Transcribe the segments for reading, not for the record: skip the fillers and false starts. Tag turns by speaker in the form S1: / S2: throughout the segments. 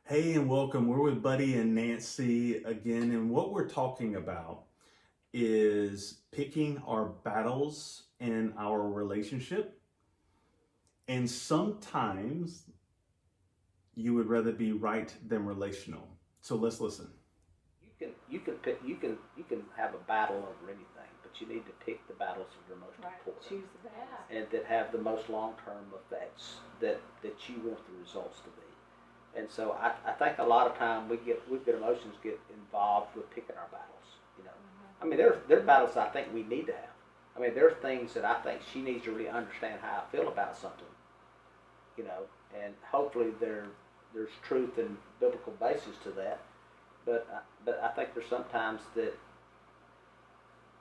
S1: Hey, and welcome. We're with Buddy and Nancy again, and what we're talking about is picking our battles in our relationship. And sometimes you would rather be right than relational. So let's listen.
S2: You can have a battle over anything, but you need to pick the battles that are most important
S3: Choose the best.
S2: and that have the most long-term effects that you want the results to be. And so I think a lot of time we get emotions get involved with picking our battles. I mean there are battles I think we need to have. I mean there are things that I think she needs to really understand how I feel about something. And hopefully there's truth and biblical basis to that. But I think there's sometimes that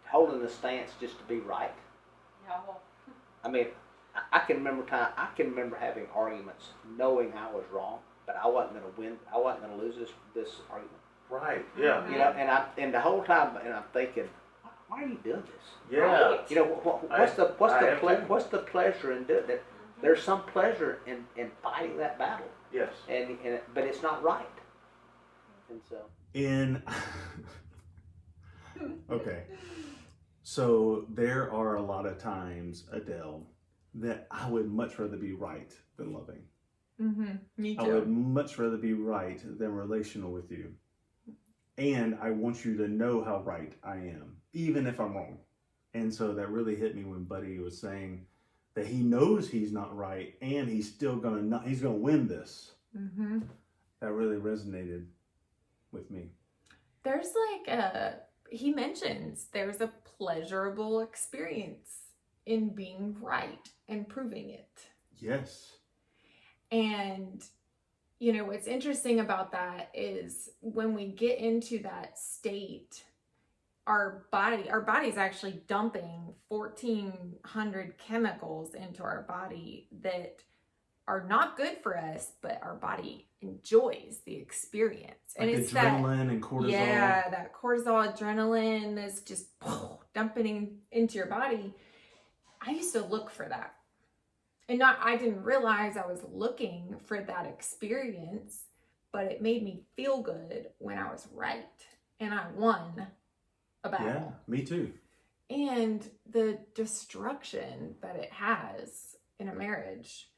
S2: holding the stance just to be right.
S3: Yeah.
S2: I mean, I can remember having arguments knowing I was wrong, but I wasn't going to win. I wasn't going to lose this argument.
S1: Right. Yeah.
S2: And the whole time, and I'm thinking, why are you doing this?
S1: Yeah.
S2: What's the pleasure in doing it? There's some pleasure in fighting that battle.
S1: Yes.
S2: But it's not right. And so.
S1: Okay. So there are a lot of times, Adele, that I would much rather be right than loving.
S3: Me too.
S1: I would much rather be right than relational with you. And I want you to know how right I am, even if I'm wrong. And so that really hit me when Buddy was saying that he knows he's not right and he's still he's gonna win this. That really resonated with me.
S3: There's he mentions there's a pleasurable experience in being right and proving it.
S1: Yes.
S3: And what's interesting about that is when we get into that state, our body's actually dumping 1,400 chemicals into our body that are not good for us, but our body enjoys the experience.
S1: Like and it's adrenaline and cortisol.
S3: Yeah, that cortisol, adrenaline that's just dumping into your body. I used to look for that. And I didn't realize I was looking for that experience, but it made me feel good when I was right. And I won a battle.
S1: Yeah, me too.
S3: And the destruction that it has in a marriage,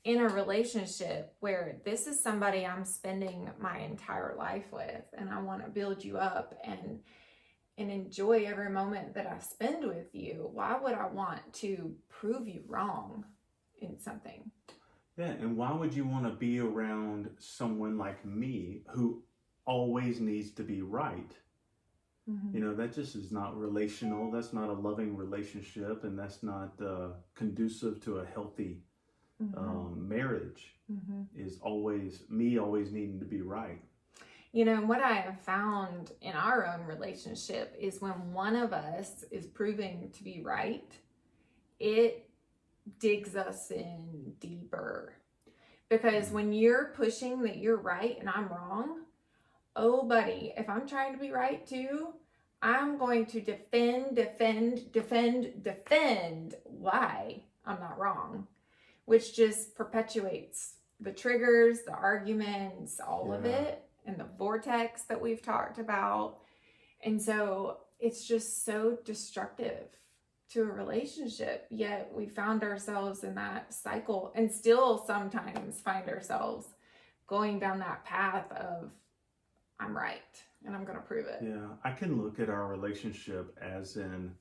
S3: in a relationship where this is somebody I'm spending my entire life with, and I want to build you up and enjoy every moment that I spend with you. Why would I want to prove you wrong in something?
S1: Yeah, and why would you want to be around someone like me who always needs to be right? That just is not relational. That's not a loving relationship, and that's not conducive to a healthy marriage. Is always needing to be right.
S3: What I have found in our own relationship is when one of us is proving to be right, it digs us in deeper. Because when you're pushing that you're right and I'm wrong, oh buddy, if I'm trying to be right too, I'm going to defend why I'm not wrong, which just perpetuates the triggers, the arguments, all of it, and the vortex that we've talked about. And so it's just so destructive to a relationship, yet we found ourselves in that cycle and still sometimes find ourselves going down that path of I'm right and I'm going to prove it.
S1: Yeah, I can look at our relationship as in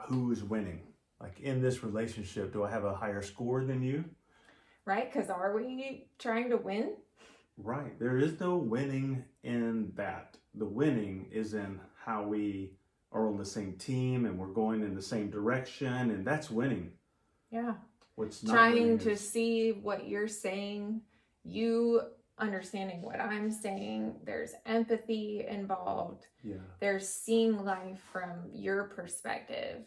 S1: who is winning. Like in this relationship, do I have a higher score than you?
S3: Right, because are we trying to win?
S1: Right, there is no winning in that. The winning is in how we are on the same team and we're going in the same direction, and that's winning.
S3: Yeah.
S1: What's not
S3: trying to see what you're saying, you understanding what I'm saying. There's empathy involved.
S1: Yeah.
S3: There's seeing life from your perspective,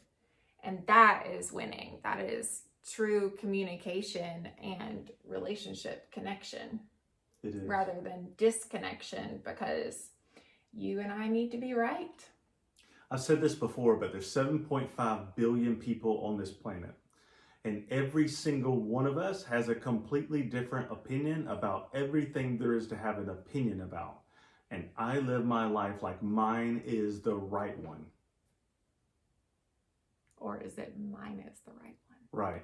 S3: and that is winning. That is true communication and relationship connection.
S1: It is.
S3: Rather than disconnection, because you and I need to be right.
S1: I've said this before, but there's 7.5 billion people on this planet. And every single one of us has a completely different opinion about everything there is to have an opinion about. And I live my life like mine is the right one.
S3: Or is it mine is the right one?
S1: Right.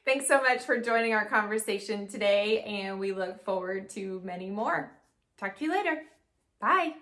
S3: Thanks so much for joining our conversation today, and we look forward to many more. Talk to you later. Bye.